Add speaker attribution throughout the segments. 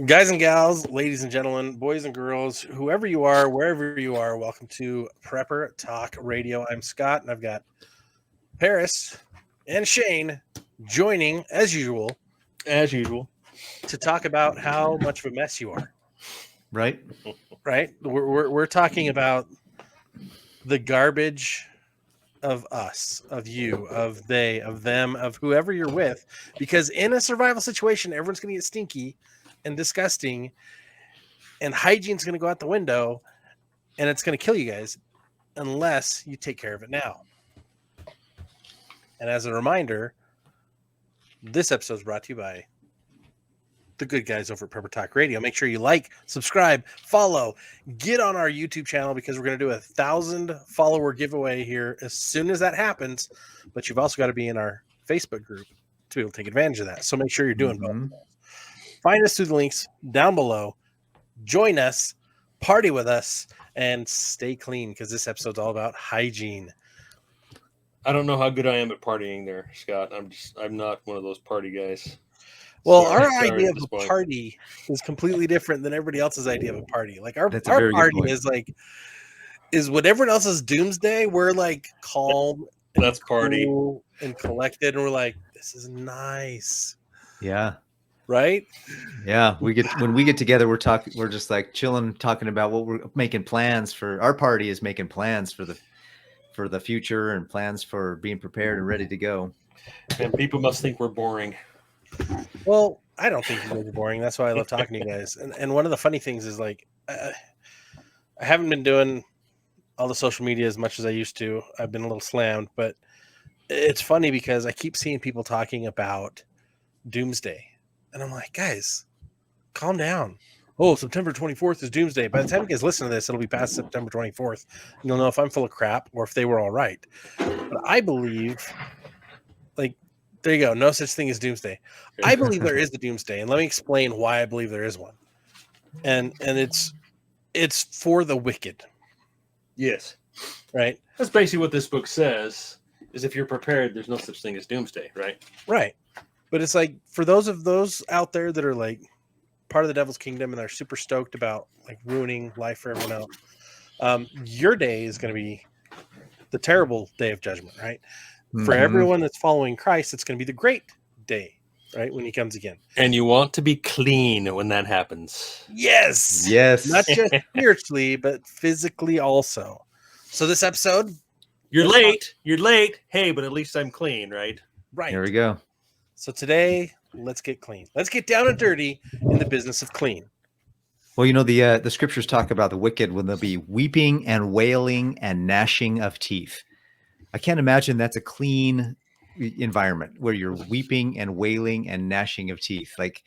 Speaker 1: Guys and gals, ladies and gentlemen, boys and girls, whoever you are, wherever you are, welcome to Prepper Talk Radio. I'm Scott, and I've got Paris and Shane joining, as usual, to talk about how much of a mess you are.
Speaker 2: Right?
Speaker 1: Right? We're talking about the garbage of us, of you, of they, of them, of whoever you're with, because in a survival situation, everyone's going to get stinky and disgusting, and hygiene's going to go out the window, and it's going to kill you guys unless you take care of it now. And as a reminder, this episode is brought to you by the good guys over at Prepper Talk Radio. Make sure you like, subscribe, follow, get on our YouTube channel, because we're going to do 1,000 follower giveaway here as soon as that happens. But you've also got to be in our Facebook group to be able to take advantage of that. So make sure you're doing both. Find us through the links down below. Join us, party with us, and stay clean, because this episode's all about hygiene.
Speaker 3: I don't know how good I am at partying there, Scott. I'm not one of those party guys.
Speaker 1: Well, our idea of a party is completely different than everybody else's idea of a party. Like our party is what everyone else is doomsday. We're like calm.
Speaker 3: That's party
Speaker 1: cool and collected, and we're like, this is nice.
Speaker 2: Yeah.
Speaker 1: Right?
Speaker 2: Yeah. When we get together, we're just like chilling, talking about what we're making plans for. Our party is making plans for the future and plans for being prepared and ready to go.
Speaker 3: And people must think we're boring.
Speaker 1: Well, I don't think you guys are boring. That's why I love talking to you guys. And one of the funny things is, like, I haven't been doing all the social media as much as I used to. I've been a little slammed, but it's funny because I keep seeing people talking about doomsday. And I'm like, guys, calm down. Oh, September 24th is doomsday. By the time you guys listen to this, it'll be past September 24th. You'll know if I'm full of crap or if they were all right. But I believe, like, there you go. No such thing as doomsday. I believe there is the doomsday, and let me explain why I believe there is one. And it's for the wicked.
Speaker 3: Yes.
Speaker 1: Right?
Speaker 3: That's basically what this book says, is if you're prepared, there's no such thing as doomsday, right?
Speaker 1: Right. But it's like, for those out there that are like part of the devil's kingdom and they're super stoked about like ruining life for everyone else, your day is going to be the terrible day of judgment, right? For everyone that's following Christ, it's going to be the great day, right? When he comes again.
Speaker 3: And you want to be clean when that happens.
Speaker 1: Yes. Not just spiritually, but physically also. So this episode,
Speaker 3: You're late. Hey, but at least I'm clean, right?
Speaker 1: Right.
Speaker 2: Here we go.
Speaker 1: So today, let's get clean. Let's get down and dirty in the business of clean.
Speaker 2: Well, you know, the scriptures talk about the wicked when there'll be weeping and wailing and gnashing of teeth. I can't imagine that's a clean environment where you're weeping and wailing and gnashing of teeth. Like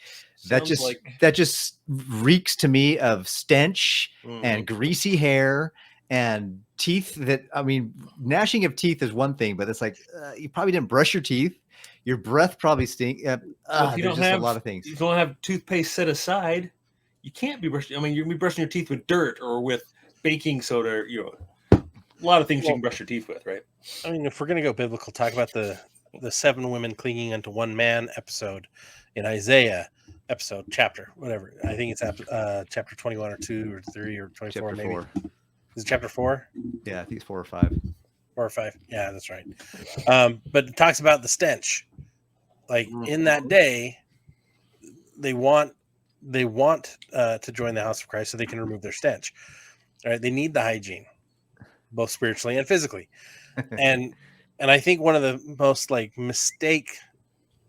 Speaker 2: that just reeks to me of stench and greasy hair and teeth that, I mean, gnashing of teeth is one thing, but it's like, you probably didn't brush your teeth. Your breath probably stinks.
Speaker 3: Well,
Speaker 2: there's just a lot of things.
Speaker 3: You don't have toothpaste set aside. You can't be brushing. I mean, you're brushing your teeth with dirt or with baking soda. You know, a lot of things you can brush your teeth with, right?
Speaker 1: I mean, if we're going to go biblical, talk about the 7 women clinging unto one man episode in Isaiah episode, chapter, whatever. I think it's chapter 21 or 2 or 3 or 24,
Speaker 2: Chapter
Speaker 1: maybe.
Speaker 2: 4.
Speaker 1: Is it chapter 4?
Speaker 2: Yeah, I think it's 4 or 5.
Speaker 1: 4 or 5. Yeah, that's right. But it talks about the stench. Like in that day, they want to join the house of Christ so they can remove their stench. All right, they need the hygiene, both spiritually and physically. And I think one of the most like mistake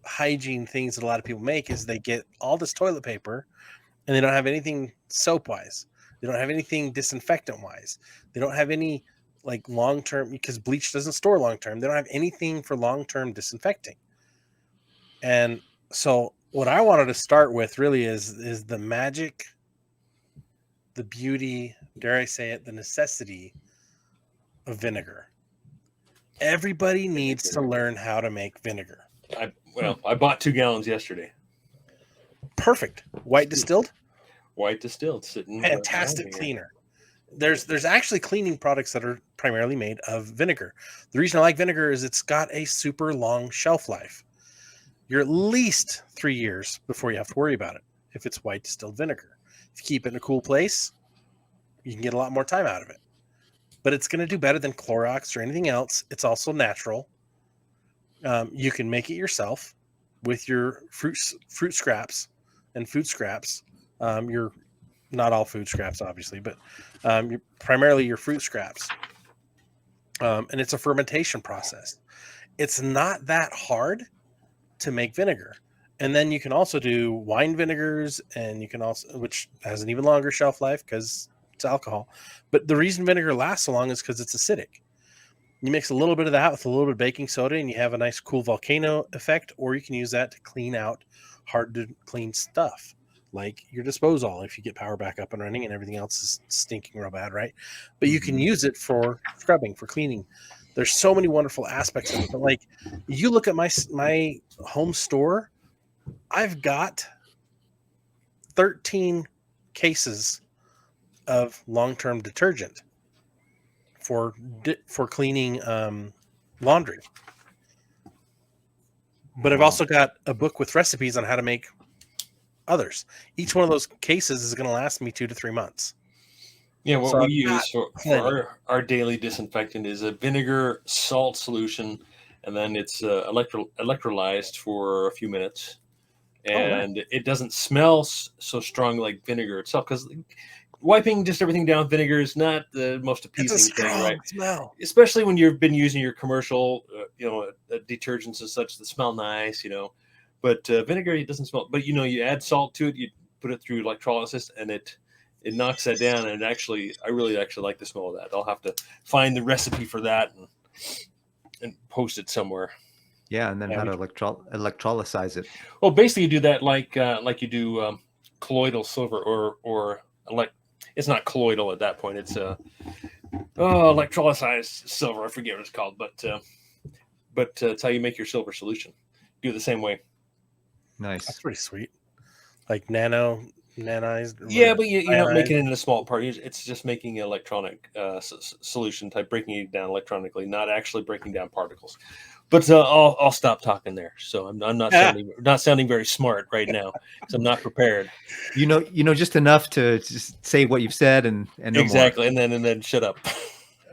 Speaker 1: hygiene things that a lot of people make is they get all this toilet paper and they don't have anything soap wise. They don't have anything disinfectant wise. They don't have any like long-term, because bleach doesn't store long-term. They don't have anything for long-term disinfecting. And so what I wanted to start with really is the magic, the beauty, dare I say it, the necessity of vinegar. Everybody needs to learn how to make vinegar.
Speaker 3: I bought 2 gallons yesterday.
Speaker 1: Perfect. White distilled?
Speaker 3: White distilled, sitting.
Speaker 1: Fantastic cleaner. There's actually cleaning products that are primarily made of vinegar. The reason I like vinegar is it's got a super long shelf life. You're at least 3 years before you have to worry about it. if it's white distilled vinegar. If you keep it in a cool place, you can get a lot more time out of it. But it's going to do better than Clorox or anything else. It's also natural. You can make it yourself with your fruit scraps and food scraps. Your not all food scraps, obviously, but primarily your fruit scraps. And it's a fermentation process. It's not that hard to make vinegar. And then you can also do wine vinegars, and you can also, which has an even longer shelf life because it's alcohol. But the reason vinegar lasts so long is because it's acidic. You mix a little bit of that with a little bit of baking soda, and you have a nice cool volcano effect, or you can use that to clean out hard to clean stuff, like your disposal if you get power back up and running and everything else is stinking real bad, right? But you can use it for scrubbing, for cleaning. There's so many wonderful aspects of it. But like, you look at my home store, I've got 13 cases of long-term detergent for cleaning laundry. But I've also got a book with recipes on how to make others. Each one of those cases is going to last me 2 to 3 months.
Speaker 3: Yeah, what
Speaker 1: So
Speaker 3: we use for our daily disinfectant is a vinegar salt solution, and then it's electrolyzed for a few minutes, and it doesn't smell so strong like vinegar itself, because wiping just everything down with vinegar is not the most appeasing thing, right?
Speaker 1: Smell.
Speaker 3: Especially when you've been using your commercial, detergents and such that smell nice, But vinegar, it doesn't smell. But you add salt to it, you put it through electrolysis, and it knocks that down. And I really like the smell of that. I'll have to find the recipe for that and post it somewhere.
Speaker 2: Yeah, and then how to electrolyze it.
Speaker 3: Well, basically, you do that like you do colloidal silver or it's not colloidal at that point. It's electrolyzed silver. I forget what it's called, but it's how you make your silver solution. Do it the same way.
Speaker 2: Nice.
Speaker 1: That's pretty sweet. Like nanized.
Speaker 3: Yeah, but you don't make it in a small part. It's just making an electronic solution type, breaking it down electronically, not actually breaking down particles. But I'll stop talking there. So I'm not sounding very smart right now because I'm not prepared.
Speaker 2: Just enough to just say what you've said and no
Speaker 3: exactly,
Speaker 2: more.
Speaker 3: and then shut up.
Speaker 2: Nice.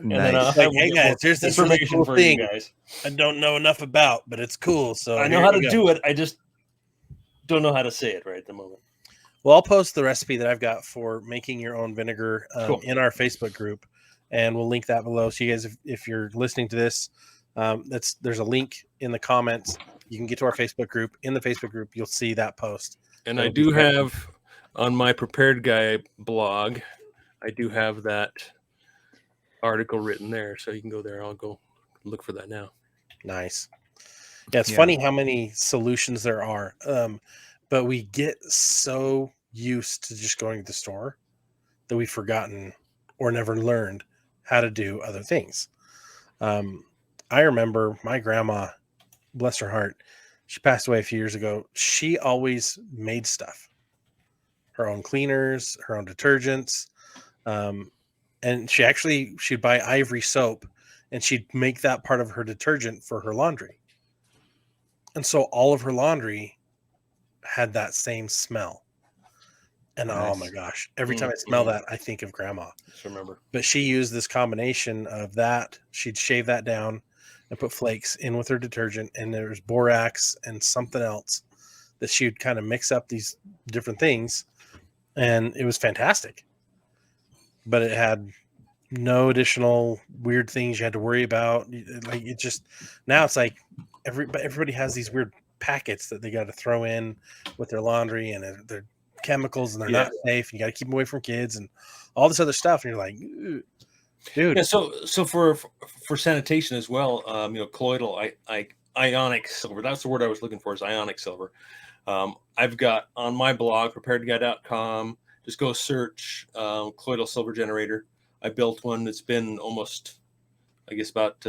Speaker 3: And then I'll
Speaker 1: hey guys, here's this really cool
Speaker 3: for
Speaker 1: thing
Speaker 3: you guys.
Speaker 1: I don't know enough about, but it's cool. So
Speaker 3: I know how to do it. I just don't know how to say it right at the moment.
Speaker 1: Well, I'll post the recipe that I've got for making your own vinegar
Speaker 3: Cool.
Speaker 1: in our Facebook group, and we'll link that below. So you guys, if you're listening to this, there's a link in the comments. You can get to our Facebook group. In the Facebook group, you'll see that post.
Speaker 3: And I do have on my Prepared Guy blog, I do have that article written there, so you can go there. I'll go look for that now.
Speaker 1: Nice. Yeah, it's funny how many solutions there are. But we get so used to just going to the store that we've forgotten or never learned how to do other things. I remember my grandma, bless her heart, she passed away a few years ago. She always made stuff, her own cleaners, her own detergents. And she'd buy ivory soap and she'd make that part of her detergent for her laundry. And so all of her laundry had that same smell. And
Speaker 2: Nice.
Speaker 1: Oh my gosh, every time I smell that, I think of grandma.
Speaker 3: Just remember.
Speaker 1: But she used this combination of that. She'd shave that down and put flakes in with her detergent, and there's borax and something else that she would kind of mix up these different things, and it was fantastic. But it had no additional weird things you had to worry about. Like now it's like everybody has these weird packets that they got to throw in with their laundry, and they're chemicals, and they're not safe. You got to keep them away from kids and all this other stuff. And you're like, dude.
Speaker 3: Yeah. So for sanitation as well, colloidal, ionic silver. That's the word I was looking for, is ionic silver. I've got on my blog, preparedguy.com, just go search colloidal silver generator. I built one. It's been almost, I guess, about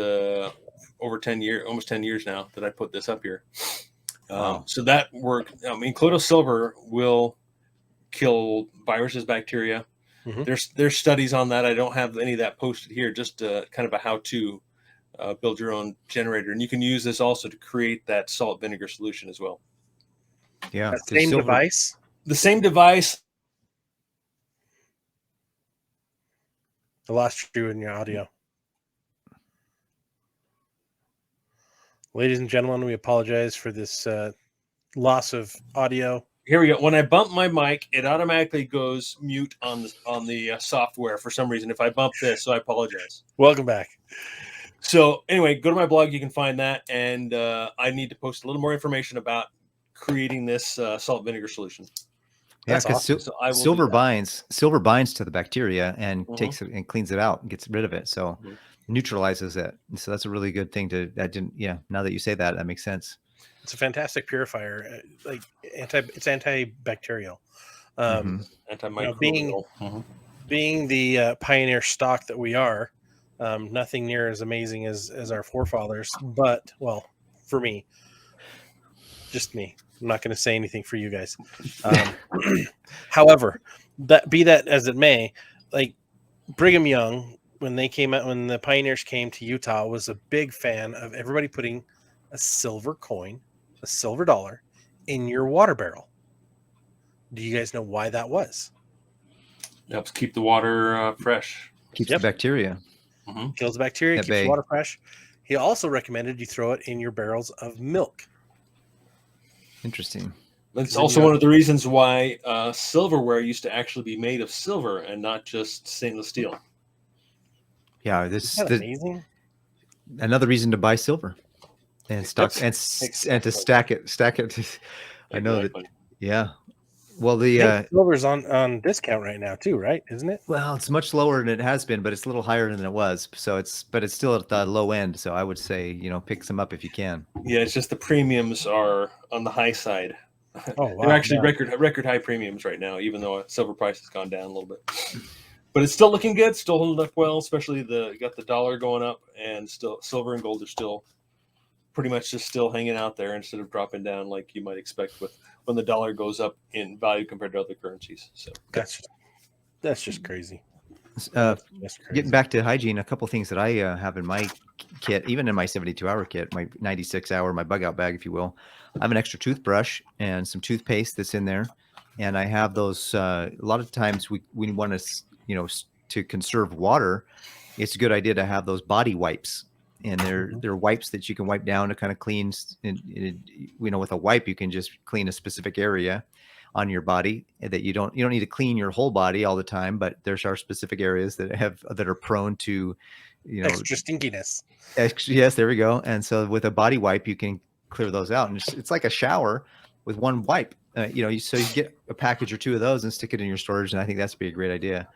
Speaker 3: over 10 years, almost 10 years now that I put this up here. So that work, colloidal silver will kill viruses, bacteria. Mm-hmm. There's studies on that. I don't have any of that posted here, just kind of a how-to build your own generator. And you can use this also to create that salt vinegar solution as well.
Speaker 2: Yeah.
Speaker 1: That same device?
Speaker 3: the same device.
Speaker 1: I lost you in your audio. Ladies and gentlemen, we apologize for this loss of audio.
Speaker 3: Here we go. When I bump my mic, it automatically goes mute on the software for some reason. If I bump this, so I apologize.
Speaker 1: Welcome back.
Speaker 3: So anyway, go to my blog. You can find that, and I need to post a little more information about creating this salt vinegar solution.
Speaker 2: Yeah,
Speaker 1: That's
Speaker 2: because
Speaker 1: awesome.
Speaker 3: So I will
Speaker 2: silver
Speaker 3: do that.
Speaker 2: binds to the bacteria and
Speaker 3: Mhm.
Speaker 2: takes it and cleans it out and gets rid of it. So
Speaker 3: Mhm.
Speaker 2: neutralizes it. And so that's a really good thing to. Now that you say that, that makes sense.
Speaker 1: It's a fantastic purifier. Like it's antibacterial.
Speaker 2: Mhm.
Speaker 3: Antimicrobial.
Speaker 1: Being the pioneer stock that we are, nothing near as amazing as our forefathers. But well, for me, just me. I'm not going to say anything for you guys. However, that as it may, like Brigham Young, when the pioneers came to Utah, was a big fan of everybody putting a silver coin, a silver dollar, in your water barrel. Do you guys know why that was?
Speaker 3: Helps keep the water fresh.
Speaker 2: Keeps
Speaker 1: Yep.
Speaker 2: the bacteria.
Speaker 1: Kills the bacteria,
Speaker 2: At
Speaker 1: keeps the
Speaker 2: bay.
Speaker 1: water fresh. He also recommended you throw it in your barrels of milk.
Speaker 2: Interesting.
Speaker 3: That's
Speaker 1: Then
Speaker 3: also
Speaker 1: you
Speaker 3: one of the reasons why silverware used to actually be made of silver and not just stainless steel.
Speaker 2: Yeah,
Speaker 1: Isn't that amazing?
Speaker 2: another reason to buy silver and stock and to stack it. I know that.
Speaker 3: Exactly.
Speaker 2: Yeah. Well,
Speaker 1: I think silver's on discount right now too, right? Isn't it?
Speaker 2: well, it's much lower than it has been, but it's a little higher than it was. So it's still at the low end. So I would say, pick some up if you can.
Speaker 3: Yeah, it's just the premiums are on the high side.
Speaker 1: Oh, wow.
Speaker 3: They're actually
Speaker 1: Yeah.
Speaker 3: record high premiums right now, even though silver price has gone down a little bit. But it's still looking good, still holding up well, especially you got the dollar going up, and still silver and gold are still pretty much just still hanging out there instead of dropping down like you might expect with when the dollar goes up in value compared to other currencies. So
Speaker 1: That's just crazy.
Speaker 2: Getting
Speaker 1: Crazy.
Speaker 2: back to hygiene, a couple things that I have in my kit, even in my 72-hour kit, my 96-hour, my bug out bag, if you will. I have an extra toothbrush and some toothpaste that's in there, and I have those. A lot of times we want to, to conserve water. It's a good idea to have those body wipes, and they're wipes that you can wipe down to kind of clean. With a wipe you can just clean a specific area on your body that you don't need to clean your whole body all the time, but there's our specific areas that are prone to,
Speaker 1: Extra stinkiness.
Speaker 2: Yes, there we go. And so with a body wipe, you can clear those out, and it's like a shower with one wipe. So you get a package or two of those and stick it in your storage, and I think that's be a great idea.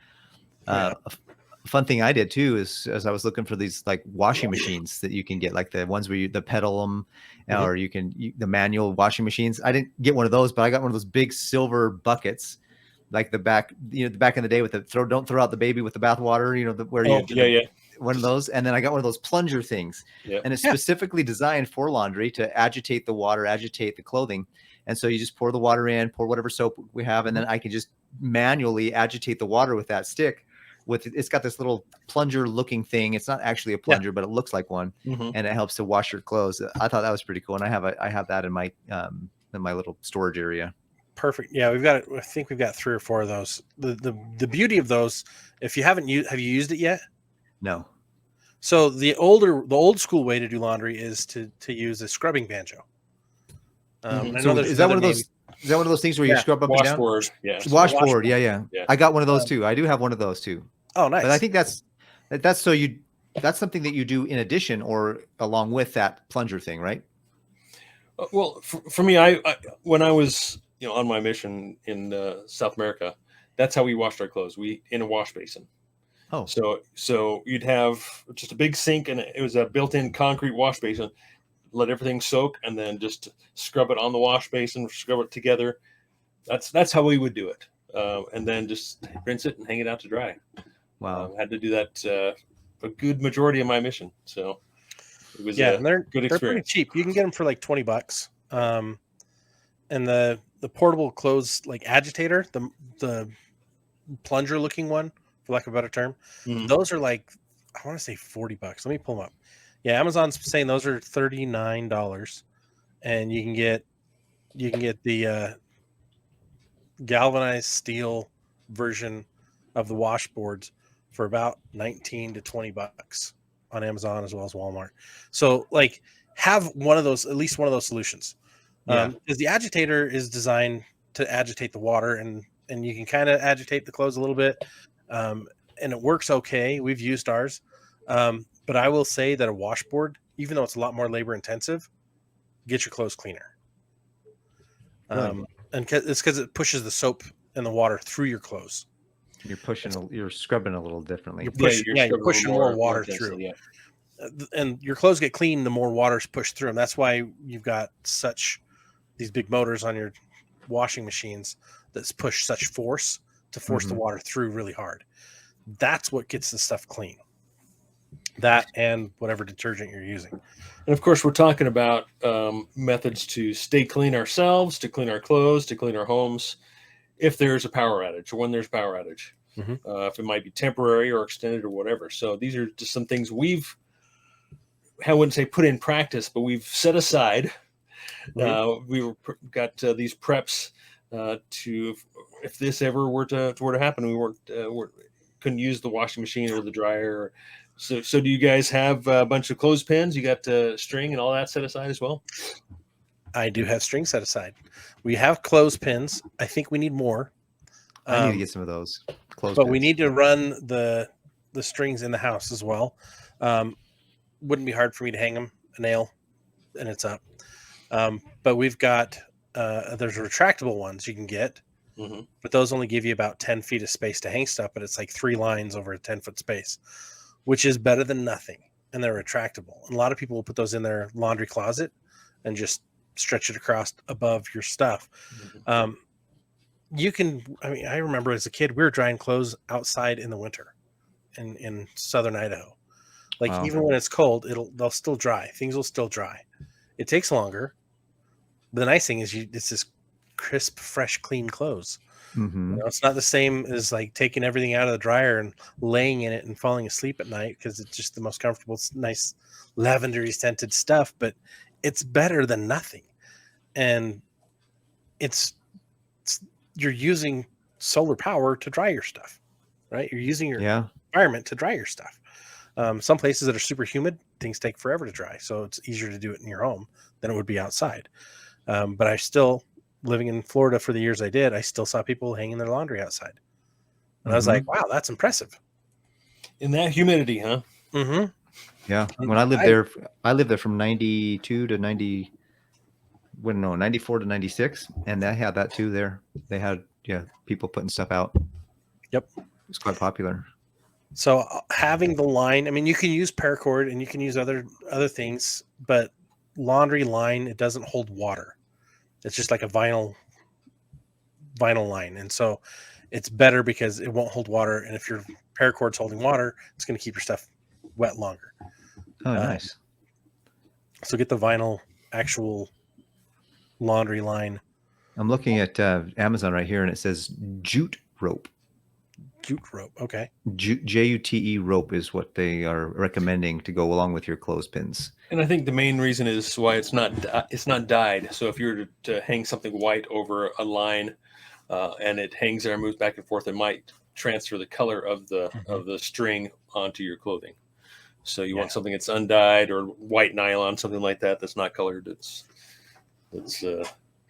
Speaker 1: Yeah.
Speaker 2: A fun thing I did too is as I was looking for these like washing machines that you can get, like the ones where you pedal them, or the manual washing machines. I didn't get one of those, but I got one of those big silver buckets, like the back in the day with don't throw out the baby with the bathwater, one of those. And then I got one of those plunger things, and it's specifically designed for laundry to agitate the water, agitate the clothing. And so you just pour the water in, pour whatever soap we have, and then I can just manually agitate the water with that stick. It's got this little plunger looking thing. It's not actually a plunger, but it looks like one, and it helps to wash your clothes. I thought that was pretty cool, and I have that in my little storage area.
Speaker 1: Perfect. Yeah, I think we've got 3 or 4 of those. The beauty of those, if you haven't have you used it yet?
Speaker 2: No.
Speaker 1: So the old school way to do laundry is to use a scrubbing banjo.
Speaker 2: So is that one of those? Is that one of those things where you scrub up and down?
Speaker 3: Washboard, yeah.
Speaker 2: Washboard, yeah. I got one of those too. I do have one of those too.
Speaker 1: Oh, nice.
Speaker 2: But I think that's something that you do in addition or along with that plunger thing, right?
Speaker 3: Well, for me, I when I was on my mission in South America, that's how we washed our clothes. We in a wash basin.
Speaker 2: Oh,
Speaker 3: so you'd have just a big sink, and it was a built-in concrete wash basin. Let everything soak, and then just scrub it on the wash basin, scrub it together. That's how we would do it, and then just rinse it and hang it out to dry.
Speaker 2: Wow!
Speaker 3: Had to do that a good majority of my mission, so it was
Speaker 1: and they're
Speaker 3: good experience.
Speaker 1: They're pretty cheap. You can get them for like $20. And the portable clothes like agitator, the plunger looking one, for lack of a better term, those are like, I want to say $40. Let me pull them up. Yeah, Amazon's saying those are $39, and you can get the galvanized steel version of the washboards for about 19 to 20 bucks on Amazon as well as Walmart. So like have one of those, at least one of those solutions. Because the agitator is designed to agitate the water, and you can kind of agitate the clothes a little bit. And it works okay. We've used ours. But I will say that a washboard, even though it's a lot more labor intensive, get your clothes cleaner.
Speaker 2: Really?
Speaker 1: And it's because it pushes the soap and the water through your clothes.
Speaker 2: You're scrubbing a little differently.
Speaker 1: You're pushing more water through.
Speaker 3: Yeah.
Speaker 1: And your clothes get clean the more water's pushed through them. That's why you've got these big motors on your washing machines that's push such force to force the water through really hard. That's what gets the stuff clean. That and whatever detergent you're using.
Speaker 3: And of course, we're talking about methods to stay clean ourselves, to clean our clothes, to clean our homes, if there's a power outage or when there's power outage, if it might be temporary or extended or whatever. So these are just some things I wouldn't say put in practice, but we've set aside. We've got these preps to, if this ever were to happen, we couldn't use the washing machine or the dryer. So do you guys have a bunch of clothespins? You got string and all that set aside as well?
Speaker 1: I do have string set aside. We have clothespins. I think we need more.
Speaker 2: I need to get some of those clothespins.
Speaker 1: But we need to run the strings in the house as well. Wouldn't be hard for me to hang them, a nail, and it's up. But we've got there's retractable ones you can get, but those only give you about 10 feet of space to hang stuff, but it's like 3 lines over a 10-foot space, which is better than nothing. And they're retractable. And a lot of people will put those in their laundry closet and just stretch it across above your stuff. I remember as a kid, we were drying clothes outside in the winter in southern Idaho. Even when it's cold, they'll still dry. Things will still dry. It takes longer. But the nice thing is it's this crisp, fresh, clean clothes. It's not the same as like taking everything out of the dryer and laying in it and falling asleep at night because it's just the most comfortable, nice lavendery scented stuff. But it's better than nothing. And you're using solar power to dry your stuff, right? You're using your environment to dry your stuff. Some places that are super humid, things take forever to dry. So it's easier to do it in your home than it would be outside. But I still, living in Florida for the years I did, I still saw people hanging their laundry outside. And I was like, wow, that's impressive.
Speaker 3: In that humidity, huh?
Speaker 2: Yeah. When I lived there from 92 to 94 to 96. And they had that too there. They had, people putting stuff out.
Speaker 1: Yep.
Speaker 2: It's quite popular.
Speaker 1: So having the line, I mean, you can use paracord and you can use other things, but laundry line, it doesn't hold water. It's just like a vinyl line. And so it's better because it won't hold water. And if your paracord's holding water, it's going to keep your stuff wet longer.
Speaker 2: Oh, nice.
Speaker 1: So get the vinyl actual laundry line.
Speaker 2: I'm looking at Amazon right here and it says jute rope.
Speaker 1: Jute rope. Okay.
Speaker 2: JUTE rope is what they are recommending to go along with your clothespins.
Speaker 3: And I think the main reason is why it's not dyed. So if you were to hang something white over a line and it hangs there and moves back and forth, it might transfer the color of the string onto your clothing. So you want something that's undyed or white nylon, something like that that's not colored. It's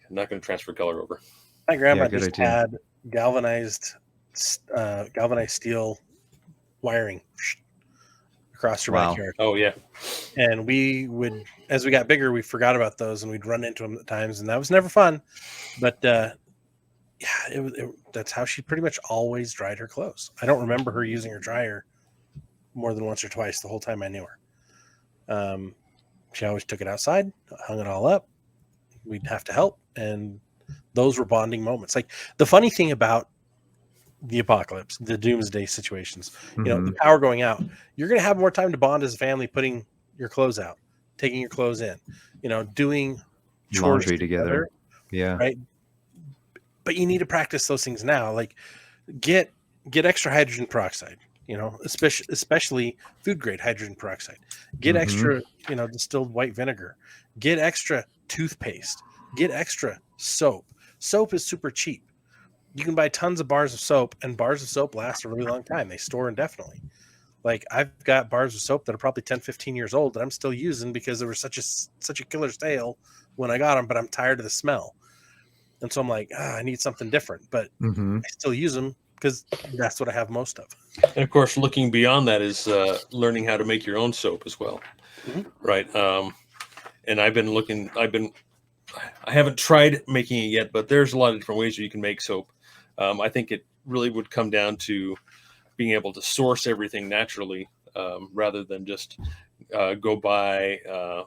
Speaker 3: not going to transfer color over.
Speaker 1: My grandma just had galvanized steel wiring across her backyard.
Speaker 3: Oh yeah.
Speaker 1: And we would, as we got bigger, we forgot about those and we'd run into them at times, and that was never fun. But that's how she pretty much always dried her clothes. I don't remember her using her dryer more than once or twice the whole time I knew her. She always took it outside, hung it all up. We'd have to help, and those were bonding moments. Like the funny thing about the apocalypse, the doomsday situations, the power going out, you're going to have more time to bond as a family, putting your clothes out, taking your clothes in, doing
Speaker 2: laundry together. Yeah.
Speaker 1: Right. But you need to practice those things now. Like get extra hydrogen peroxide, especially food grade hydrogen peroxide, get extra, distilled white vinegar, get extra toothpaste, get extra soap. Soap is super cheap. you can buy tons of bars of soap, and bars of soap last a really long time. They store indefinitely. Like I've got bars of soap that are probably 10, 15 years old that I'm still using because they were such a killer sale when I got them, but I'm tired of the smell. And so I'm like, I need something different, but I still use them because that's what I have most of.
Speaker 3: And of course, looking beyond that is learning how to make your own soap as well, right? And I haven't tried making it yet, but there's a lot of different ways that you can make soap. I think it really would come down to being able to source everything naturally, rather than just go buy. A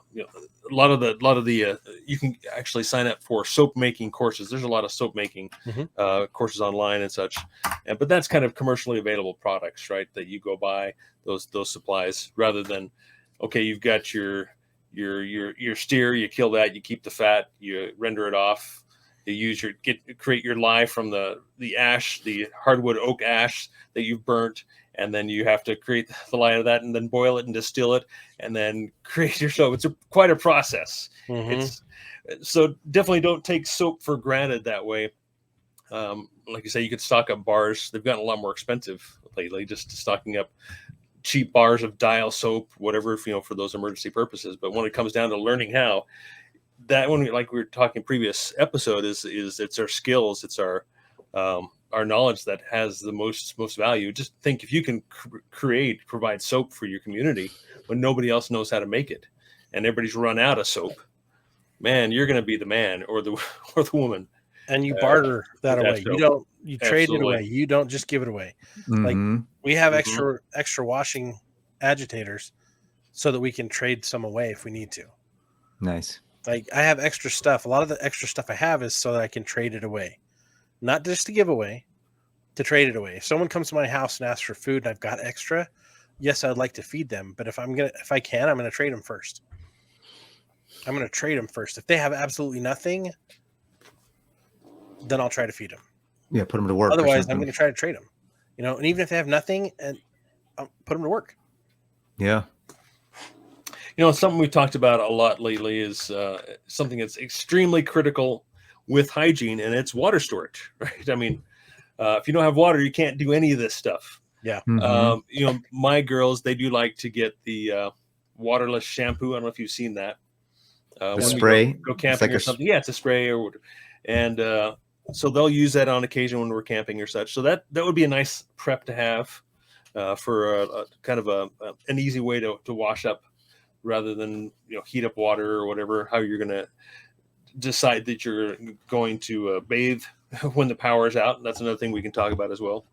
Speaker 3: lot of the you can actually sign up for soap making courses. There's a lot of soap making courses online and such, but that's kind of commercially available products, right? That you go buy those supplies rather than, okay, you've got your steer, you kill that, you keep the fat, you render it off. You use create your lye from the ash, the hardwood oak ash that you've burnt, and then you have to create the lye out of that, and then boil it and distill it, and then create your soap. It's quite a process. So definitely don't take soap for granted that way. Like you say, you could stock up bars. They've gotten a lot more expensive lately, just stocking up cheap bars of dial soap, whatever, for those emergency purposes. But when it comes down to learning how, that one, like we were talking previous episode, is it's our skills, it's our knowledge that has the most value. Just think, if you can provide soap for your community when nobody else knows how to make it, and everybody's run out of soap, man, you're going to be the man or the woman.
Speaker 1: And you barter that away. You trade it away. You don't just give it away. Like we have extra washing agitators so that we can trade some away if we need to.
Speaker 2: Nice.
Speaker 1: Like I have extra stuff. A lot of the extra stuff I have is so that I can trade it away. Not just to give away, to trade it away. If someone comes to my house and asks for food and I've got extra, yes, I'd like to feed them. But if I can, I'm going to trade them first. If they have absolutely nothing, then I'll try to feed them.
Speaker 2: Yeah, put them to work.
Speaker 1: Otherwise, I'm going to try to trade them. And even if they have nothing, and I'll put them to work.
Speaker 2: Yeah.
Speaker 3: Something we've talked about a lot lately is something that's extremely critical with hygiene, and it's water storage, right? I mean, if you don't have water, you can't do any of this stuff.
Speaker 1: Yeah.
Speaker 3: My girls, they do like to get the waterless shampoo. I don't know if you've seen that.
Speaker 2: The spray.
Speaker 3: Go camping or something. Yeah, it's a spray, and so they'll use that on occasion when we're camping or such. So that would be a nice prep to have for a kind of an easy way to wash up, rather than heat up water or whatever. How you're going to decide that you're going to bathe when the power is out. That's another thing we can talk about as well.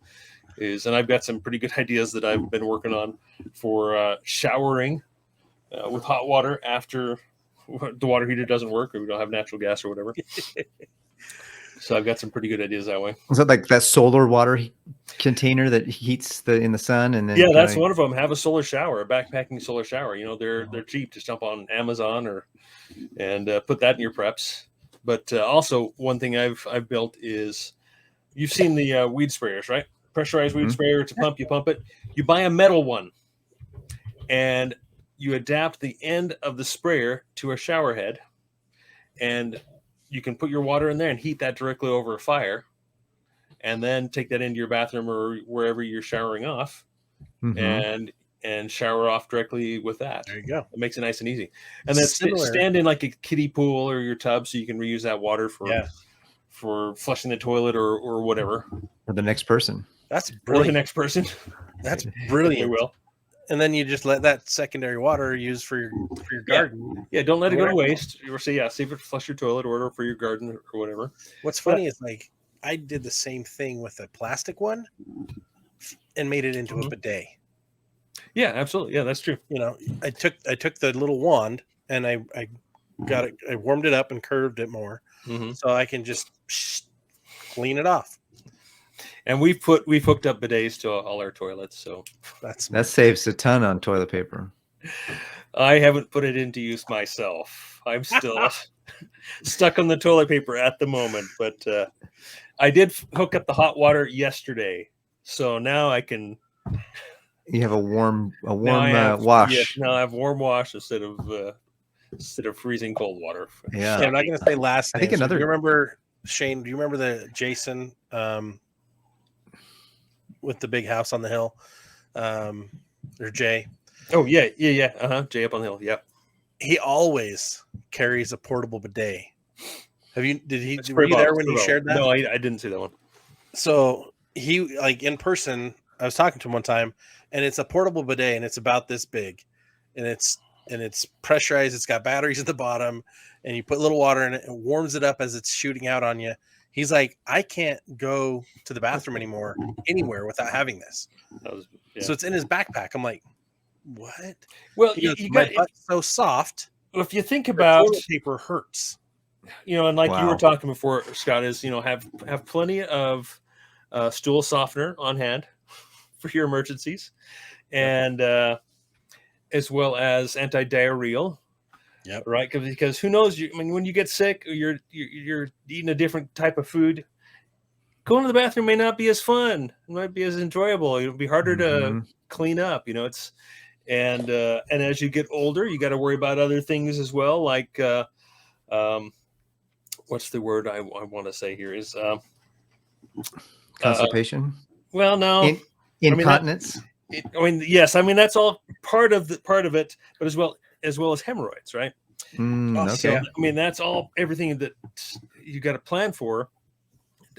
Speaker 3: And I've got some pretty good ideas that I've been working on for showering with hot water after the water heater doesn't work, or we don't have natural gas or whatever. So I've got some pretty good ideas that way.
Speaker 2: Is that like that solar water container that heats in the sun? And then
Speaker 3: that's one of them. Have a solar shower, a backpacking solar shower. They're cheap. Just jump on Amazon and put that in your preps. But also one thing I've built is, you've seen the weed sprayers, right? Pressurized weed sprayer. It's a pump. You pump it. You buy a metal one, and you adapt the end of the sprayer to a shower head, and you can put your water in there and heat that directly over a fire, and then take that into your bathroom or wherever you're showering off, and shower off directly with that.
Speaker 1: There you go.
Speaker 3: It makes it nice and easy. And then stand in like a kiddie pool or your tub, so you can reuse that water for flushing the toilet or whatever.
Speaker 2: For the next person.
Speaker 1: That's brilliant.
Speaker 3: Or the next person.
Speaker 1: That's brilliant.
Speaker 3: Will.
Speaker 1: And then you just let that secondary water use for your garden.
Speaker 3: Yeah, don't let it go to waste. Or save it to flush your toilet or for your garden or whatever.
Speaker 1: What's funny is, like, I did the same thing with a plastic one and made it into a bidet.
Speaker 3: Yeah, absolutely. Yeah, that's true.
Speaker 1: I took the little wand and I got it. I warmed it up and curved it more, so I can just clean it off.
Speaker 3: And we've hooked up bidets to all our toilets, so
Speaker 2: that saves a ton on toilet paper.
Speaker 3: I haven't put it into use myself. I'm still stuck on the toilet paper at the moment, but I did hook up the hot water yesterday, so now I can.
Speaker 2: You have a warm wash.
Speaker 3: Yes, now I have warm wash instead of freezing cold water.
Speaker 2: Yeah,
Speaker 1: I'm not going to say last name.
Speaker 2: I think another.
Speaker 1: You remember Shane, do you remember the Jason with the big house on the hill? Or Jay?
Speaker 3: Oh yeah. Jay up on the hill. Yep.
Speaker 1: He always carries a portable bidet. Were you
Speaker 3: Spray
Speaker 1: there
Speaker 3: bottle,
Speaker 1: when
Speaker 3: spray
Speaker 1: he
Speaker 3: bottle.
Speaker 1: shared that?
Speaker 3: No, I didn't see that one.
Speaker 1: So he, like, in person, I was talking to him one time, and it's a portable bidet, and it's about this big, and it's pressurized. It's got batteries at the bottom, and you put a little water in it and warms it up as it's shooting out on you. He's like, I can't go to the bathroom anywhere without having this. So it's in his backpack. I'm like, what?
Speaker 3: Well,
Speaker 1: He goes,
Speaker 3: you
Speaker 1: my
Speaker 3: got
Speaker 1: butt's so soft.
Speaker 3: if you think
Speaker 1: the
Speaker 3: about
Speaker 1: toilet paper hurts.
Speaker 3: and like you were
Speaker 2: Wow.
Speaker 3: talking before, Scott, is have plenty of stool softener on hand for your emergencies, and as well as anti-diarrheal.
Speaker 1: Yep.
Speaker 3: Right, because who knows? When you get sick, or you're eating a different type of food, going to the bathroom may not be as fun. It might be as enjoyable. It'll be harder to clean up. It's and as you get older, you got to worry about other things as well, like what's the word I want to say here is
Speaker 2: Constipation.
Speaker 3: Well, no,
Speaker 2: Incontinence.
Speaker 3: Yes. That's all part of it, but as well as hemorrhoids, right?
Speaker 2: Okay.
Speaker 3: So, that's all everything that you got to plan for.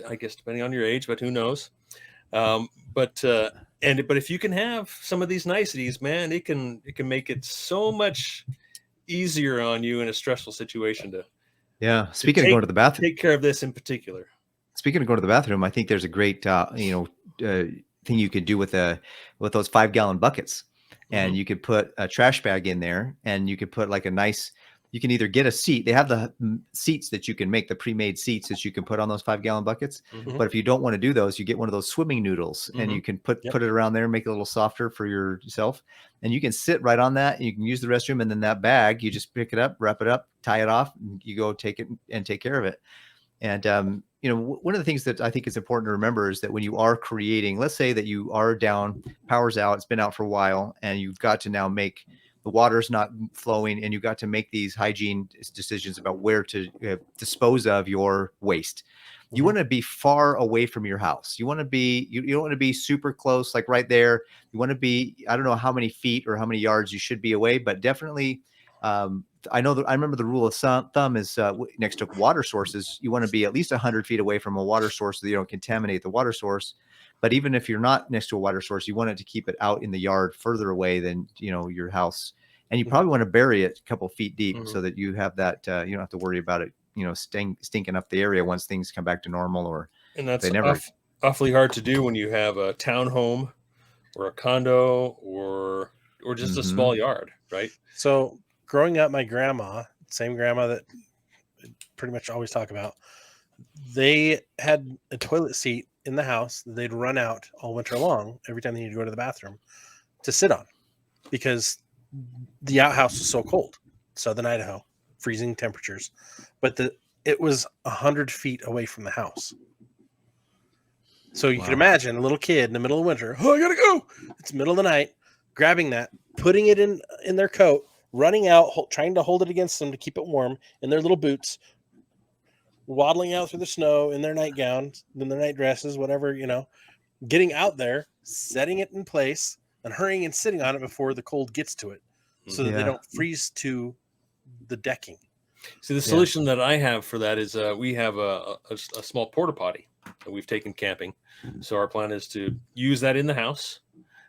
Speaker 3: I guess depending on your age, but who knows? But if you can have some of these niceties, man, it can make it so much easier on you in a stressful situation to.
Speaker 2: Yeah. Speaking of going to the bathroom,
Speaker 3: take care of this in particular.
Speaker 2: Speaking of going to the bathroom, I think there's a great, thing you could do with those 5-gallon buckets, and you could put a trash bag in there, and you could put like a nice. You can either get a seat. They have the seats that you can make, the pre-made seats that you can put on those 5-gallon buckets.
Speaker 1: Mm-hmm.
Speaker 2: But if you don't want to do those, you get one of those swimming noodles, and you can put it around there, make it a little softer for yourself, and you can sit right on that. And you can use the restroom, and then that bag, you just pick it up, wrap it up, tie it off, and you go take it and take care of it. And one of the things that I think is important to remember is that when you are creating, let's say that you are down, power's out, it's been out for a while, and you've got to now make the water's not flowing, and you've got to make these hygiene decisions about where to dispose of your waste. You want to be far away from your house. You want to be, you don't want to be super close, like right there. You want to be, I don't know how many feet or how many yards you should be away, but definitely, I remember the rule of thumb is next to water sources, you want to be at least 100 feet away from a water source so that you don't contaminate the water source. But even if you're not next to a water source, you want it to keep it out in the yard further away than, your house. And you probably want to bury it a couple feet deep so that you have that, you don't have to worry about it, stinking up the area once things come back to normal.
Speaker 3: And that's awfully hard to do when you have a townhome or a condo or just a small yard, right?
Speaker 1: So growing up, my grandma, same grandma that I pretty much always talk about, they had a toilet seat in the house that they'd run out all winter long every time they needed to go to the bathroom to sit on, because the outhouse was so cold. Southern Idaho, freezing temperatures, but it was 100 feet away from the house. So you can imagine a little kid in the middle of winter. Oh, I gotta go! It's the middle of the night, grabbing that, putting it in their coat, running out, trying to hold it against them to keep it warm in their little boots, waddling out through the snow in their nightgowns, in their night dresses, whatever, getting out there, setting it in place, and hurrying and sitting on it before the cold gets to it, so that they don't freeze to the decking.
Speaker 3: So the solution that I have for that is we have a small porta potty that we've taken camping. So our plan is to use that in the house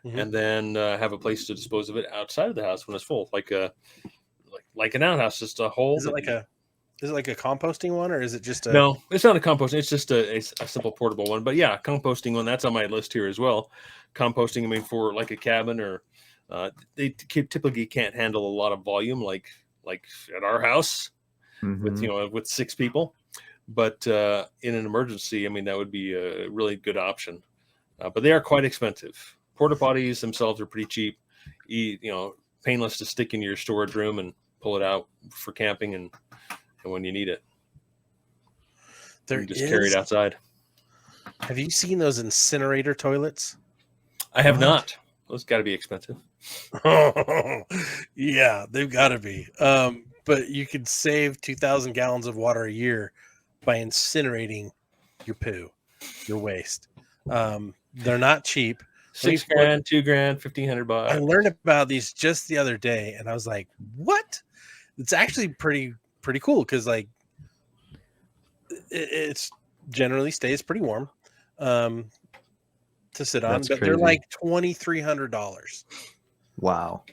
Speaker 3: and then have a place to dispose of it outside of the house when it's full, like an outhouse, just a hole.
Speaker 1: Is it like a composting one, or is it just
Speaker 3: No, it's not a composting. It's just a simple portable one. But yeah, composting one, that's on my list here as well. Composting, for like a cabin, or they typically can't handle a lot of volume like at our house with 6 people. But in an emergency, that would be a really good option. But they are quite expensive. Porta potties themselves are pretty cheap. Painless to stick in your storage room and pull it out for camping and when you need it. You just carry it outside.
Speaker 1: Have you seen those incinerator toilets?
Speaker 3: I have not. Those got to be expensive.
Speaker 1: Yeah, they've got to be. But you could save 2,000 gallons of water a year by incinerating your poo, your waste. They're not cheap.
Speaker 3: $6 grand, $2 grand, $1,500.
Speaker 1: I learned about these just the other day, and I was like, "What?" It's actually pretty cool because like it's generally stays pretty warm to sit on,
Speaker 2: That's
Speaker 1: but
Speaker 2: crazy.
Speaker 1: they're like $2,300.
Speaker 2: Wow.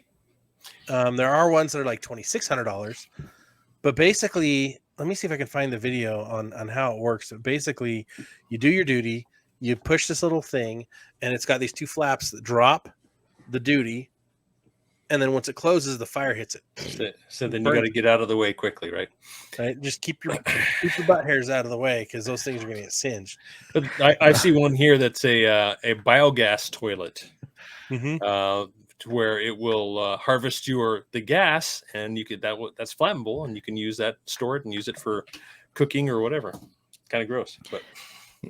Speaker 1: There are ones that are like $2,600, but basically, let me see if I can find the video on how it works. But basically, you do your duty, you push this little thing, and it's got these two flaps that drop the duty, and then once it closes, the fire hits it.
Speaker 3: So then you got to get out of the way quickly, right?
Speaker 1: Right, just keep your butt hairs out of the way because those things are going to get singed.
Speaker 3: But I see one here that's a biogas toilet, where it will harvest the gas, and you could that's flammable, and you can use that, store it, and use it for cooking or whatever. Kind of gross, but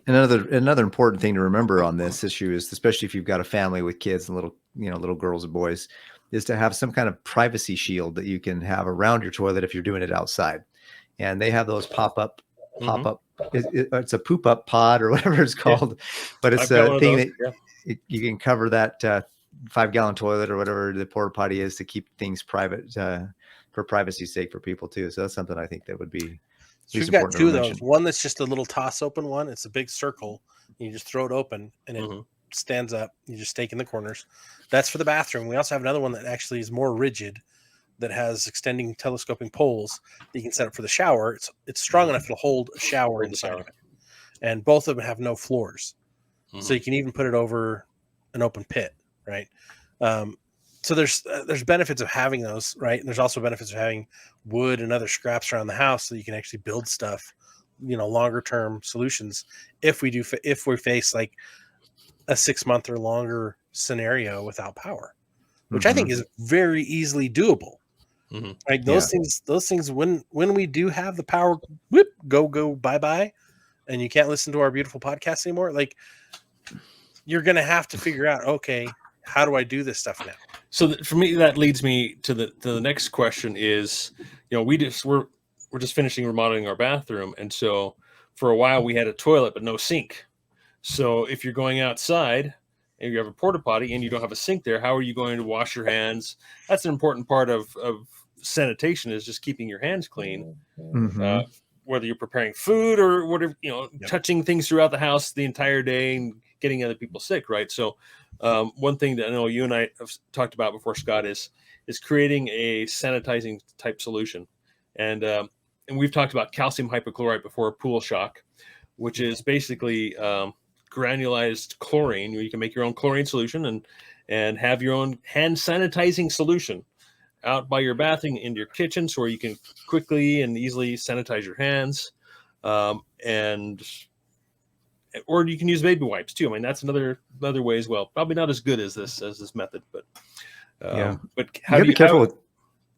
Speaker 2: another important thing to remember on this issue is, especially if you've got a family with kids and little girls and boys, is to have some kind of privacy shield that you can have around your toilet if you're doing it outside. And they have those pop up. It's a poop up pod or whatever it's called, but it's a thing that you can cover that 5-gallon toilet or whatever the porta potty is to keep things private for privacy's sake for people too. So that's something I think that would be.
Speaker 1: So we've got two of those. One that's just a little toss open one. It's a big circle. You just throw it open and it stands up. You just stake in the corners. That's for the bathroom. We also have another one that actually is more rigid, that has extending telescoping poles that you can set up for the shower. It's strong enough to hold a shower inside of it. And both of them have no floors. So you can even put it over an open pit, right? So there's benefits of having those, right? And there's also benefits of having wood and other scraps around the house so you can actually build stuff, longer term solutions if we face like a 6-month or longer scenario without power, which I think is very easily doable. Like those things when we do have the power, go bye, and you can't listen to our beautiful podcast anymore, like you're gonna have to figure out, okay, how do I do this stuff now?
Speaker 3: So for me, that leads me to the next question is, we're just finishing remodeling our bathroom, and so for a while we had a toilet but no sink. So if you're going outside and you have a porta potty and you don't have a sink there, how are you going to wash your hands? That's an important part of sanitation, is just keeping your hands clean, whether you're preparing food or whatever, touching things throughout the house the entire day and getting other people sick, right? So one thing that I know you and I have talked about before, Scott, is creating a sanitizing type solution. And we've talked about calcium hypochlorite before, pool shock, which is basically granulized chlorine. You can make your own chlorine solution and have your own hand sanitizing solution out by your bathroom into your kitchen, so where you can quickly and easily sanitize your hands. Or you can use baby wipes too. I mean, that's another way as well. Probably not as good as this method, but But
Speaker 2: how do you be careful with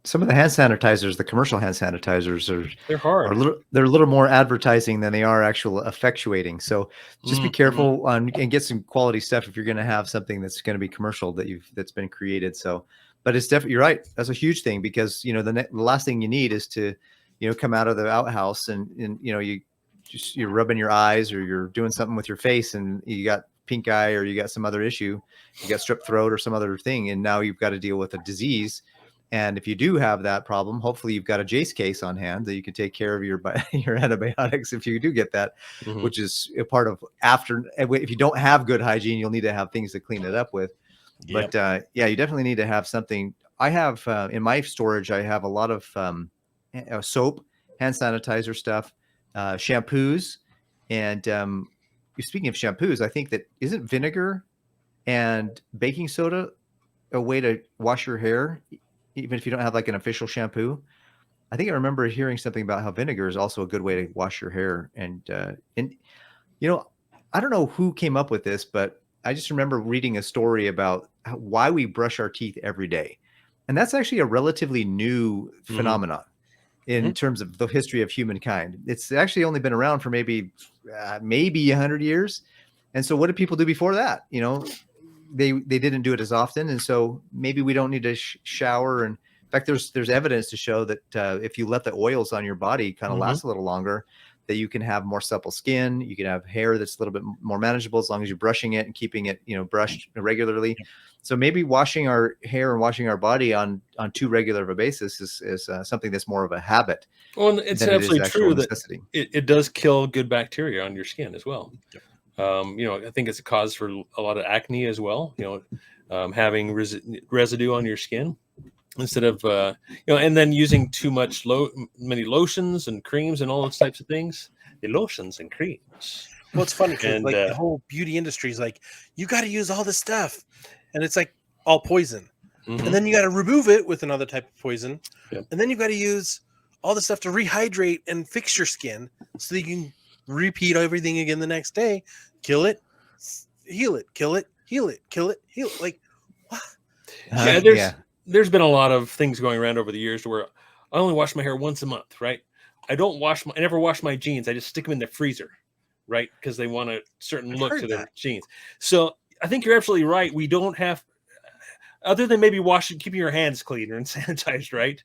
Speaker 2: some of the hand sanitizers? The commercial hand sanitizers
Speaker 3: they're hard.
Speaker 2: They're a little more advertising than they are actual effectuating. So just be careful and get some quality stuff if you're going to have something that's going to be commercial that's been created. So, but it's definitely, you're right. That's a huge thing, because the last thing you need is to come out of the outhouse and you're rubbing your eyes, or you're doing something with your face and you got pink eye, or you got some other issue, you got strep throat or some other thing, and now you've got to deal with a disease. And if you do have that problem, hopefully you've got a Jase case on hand that you can take care of your antibiotics if you do get that, which is a part of after. If you don't have good hygiene, you'll need to have things to clean it up with. But you definitely need to have something. I have in my storage, I have a lot of soap, hand sanitizer stuff, shampoos, and speaking of shampoos, I think that isn't vinegar and baking soda a way to wash your hair, even if you don't have like an official shampoo. I think I remember hearing something about how vinegar is also a good way to wash your hair. And I don't know who came up with this, but I just remember reading a story about why we brush our teeth every day. And that's actually a relatively new phenomenon in terms of the history of humankind. It's actually only been around for maybe 100 years. And so what did people do before that? They didn't do it as often. And so maybe we don't need to shower. And in fact, there's evidence to show that if you let the oils on your body kind of last a little longer, that you can have more supple skin. You can have hair that's a little bit more manageable as long as you're brushing it and keeping it, brushed regularly. So maybe washing our hair and washing our body on too regular of a basis is something that's more of a habit.
Speaker 3: Well, and it's
Speaker 2: than it is
Speaker 3: absolutely
Speaker 2: actual
Speaker 3: true
Speaker 2: necessity.
Speaker 3: that it does kill good bacteria on your skin as well. I think it's a cause for a lot of acne as well. Having residue on your skin instead of and then using too much many lotions and creams and all those types of things. The lotions and creams.
Speaker 1: Well, it's funny because
Speaker 3: And,
Speaker 1: like the whole beauty industry is like, you got to use all this stuff, and it's like all poison, and then you got to remove it with another type of poison, and then you got to use all the stuff to rehydrate and fix your skin so that you can repeat everything again the next day. Kill it, heal it, kill it, heal it, kill it, heal it. Like, what?
Speaker 3: There's been a lot of things going around over the years where I only wash my hair once a month, right? I never wash my jeans. I just stick them in the freezer, right? Because they want a certain look to their jeans. So I think you're absolutely right. We don't have, other than maybe keeping your hands clean and sanitized, right?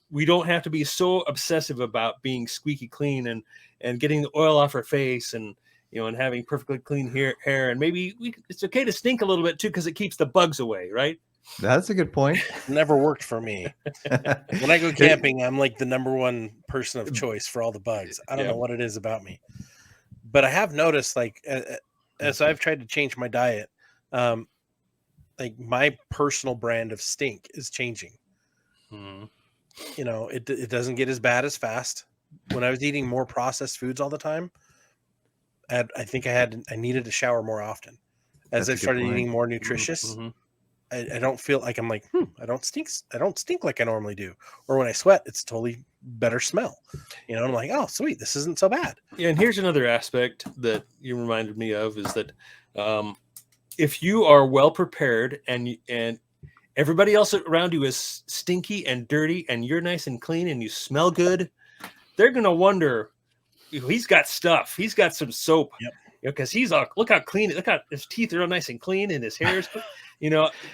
Speaker 3: We don't have to be so obsessive about being squeaky clean and getting the oil off our face and having perfectly clean hair. And maybe it's okay to stink a little bit too, because it keeps the bugs away, right?
Speaker 2: That's a good point.
Speaker 1: Never worked for me. When I go camping, I'm like the number one person of choice for all the bugs. I don't know what it is about me, but I have noticed, like, as I've tried to change my diet, like my personal brand of stink is changing. It doesn't get as bad as fast. When I was eating more processed foods all the time, I think I needed to shower more often. As I started eating more nutritious, I don't feel like I'm like, I don't stink like I normally do. Or when I sweat, it's totally better smell. I'm like, oh, sweet, this isn't so bad.
Speaker 3: Yeah, and here's another aspect that you reminded me of is that if you are well prepared and everybody else around you is stinky and dirty and you're nice and clean and you smell good, they're gonna wonder, he's got stuff. He's got some soap. Because he's look how clean. Look how his teeth are all nice and clean, and his hair is.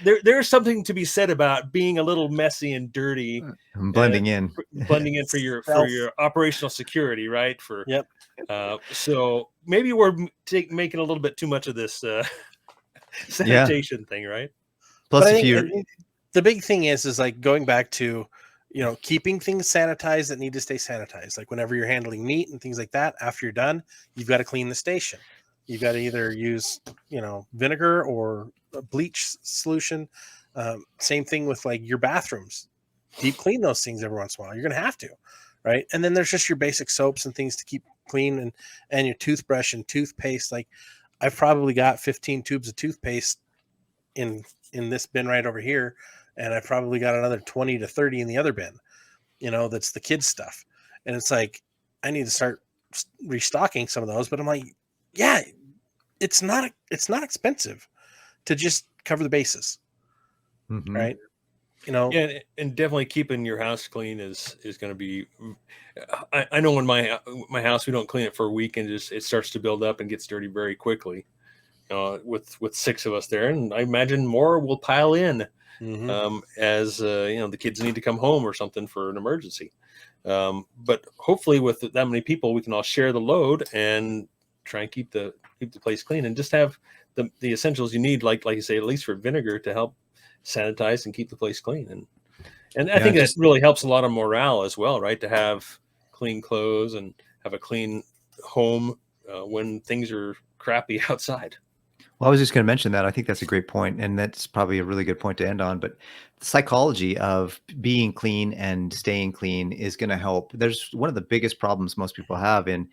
Speaker 3: There's something to be said about being a little messy and dirty,
Speaker 2: blending in
Speaker 3: for your operational security, right? So maybe we're making a little bit too much of this sanitation thing, right?
Speaker 2: Plus,
Speaker 1: but I think the big thing is like going back to keeping things sanitized that need to stay sanitized. Like whenever you're handling meat and things like that, after you're done, you've got to clean the station. You've got to either use, vinegar or a bleach solution. Same thing with like your bathrooms. Deep clean those things every once in a while. You're going to have to, right? And then there's just your basic soaps and things to keep clean and your toothbrush and toothpaste. Like I've probably got 15 tubes of toothpaste in this bin right over here. And I probably got another 20 to 30 in the other bin, that's the kids stuff. And it's like, I need to start restocking some of those, but I'm like, yeah, it's not expensive to just cover the bases. Right.
Speaker 3: Yeah. And definitely keeping your house clean is going to be, I know when my house, we don't clean it for a week and it starts to build up and gets dirty very quickly, with 6 of us there. And I imagine more will pile in. As the kids need to come home or something for an emergency. But hopefully with that many people, we can all share the load and try and keep the place clean and just have the essentials you need, like you say, at least for vinegar to help sanitize and keep the place clean. And I think that really helps a lot of morale as well, right? To have clean clothes and have a clean home when things are crappy outside.
Speaker 2: Well, I was just going to mention that. I think that's a great point, and that's probably a really good point to end on. But the psychology of being clean and staying clean is going to help. There's one of the biggest problems most people have in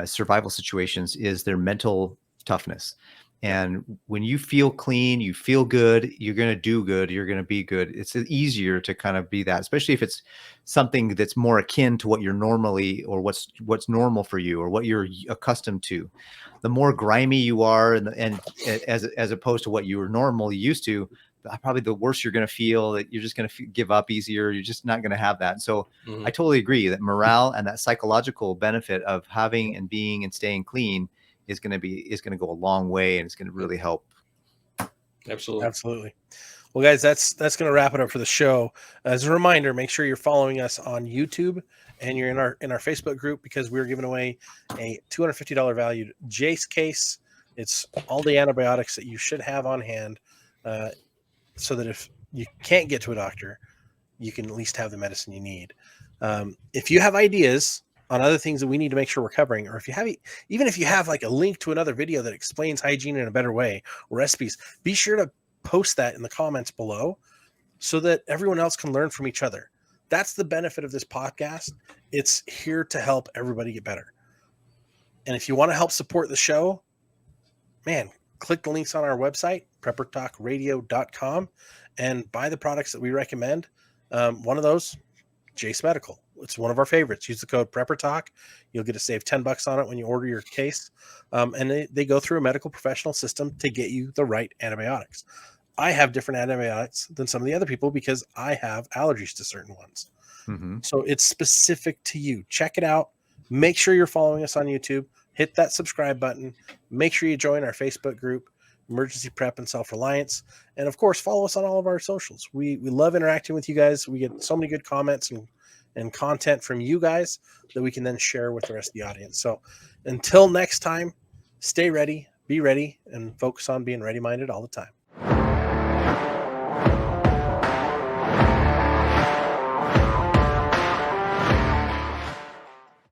Speaker 2: survival situations is their mental toughness. And when you feel clean, you feel good, you're going to do good, you're going to be good. It's easier to kind of be that, especially if it's something that's more akin to what you're normally, or what's normal for you, or what you're accustomed to. The more grimy you are, and as opposed to what you were normally used to, probably the worse you're going to feel, that you're just going to give up easier. You're just not going to have that. So I totally agree that morale and that psychological benefit of having and being and staying clean is going to go a long way, and it's going to really help.
Speaker 3: Absolutely.
Speaker 1: Well, guys, that's going to wrap it up for the show. As a reminder, make sure you're following us on YouTube and you're in our Facebook group, because we're giving away a $250 valued Jase case. It's all the antibiotics that you should have on hand, so that if you can't get to a doctor, you can at least have the medicine you need. If you have ideas on other things that we need to make sure we're covering, or if you have, even if you have like a link to another video that explains hygiene in a better way, or recipes, be sure to post that in the comments below so that everyone else can learn from each other. That's the benefit of this podcast. It's here to help everybody get better. And if you want to help support the show, man, click the links on our website, preppertalkradio.com, and buy the products that we recommend. One of those, Jase Medical. It's one of our favorites. Use the code PrepperTalk. You'll get to save $10 on it when you order your case. And they go through a medical professional system to get you the right antibiotics. I have different antibiotics than some of the other people because I have allergies to certain ones.
Speaker 2: Mm-hmm.
Speaker 1: So it's specific to you. Check it out. Make sure you're following us on YouTube. Hit that subscribe button. Make sure you join our Facebook group, Emergency Prep and Self-Reliance. And of course, follow us on all of our socials. We love interacting with you guys. We get so many good comments and content from you guys that we can then share with the rest of the audience. So until next time, stay ready, be ready, and focus on being ready-minded all the time.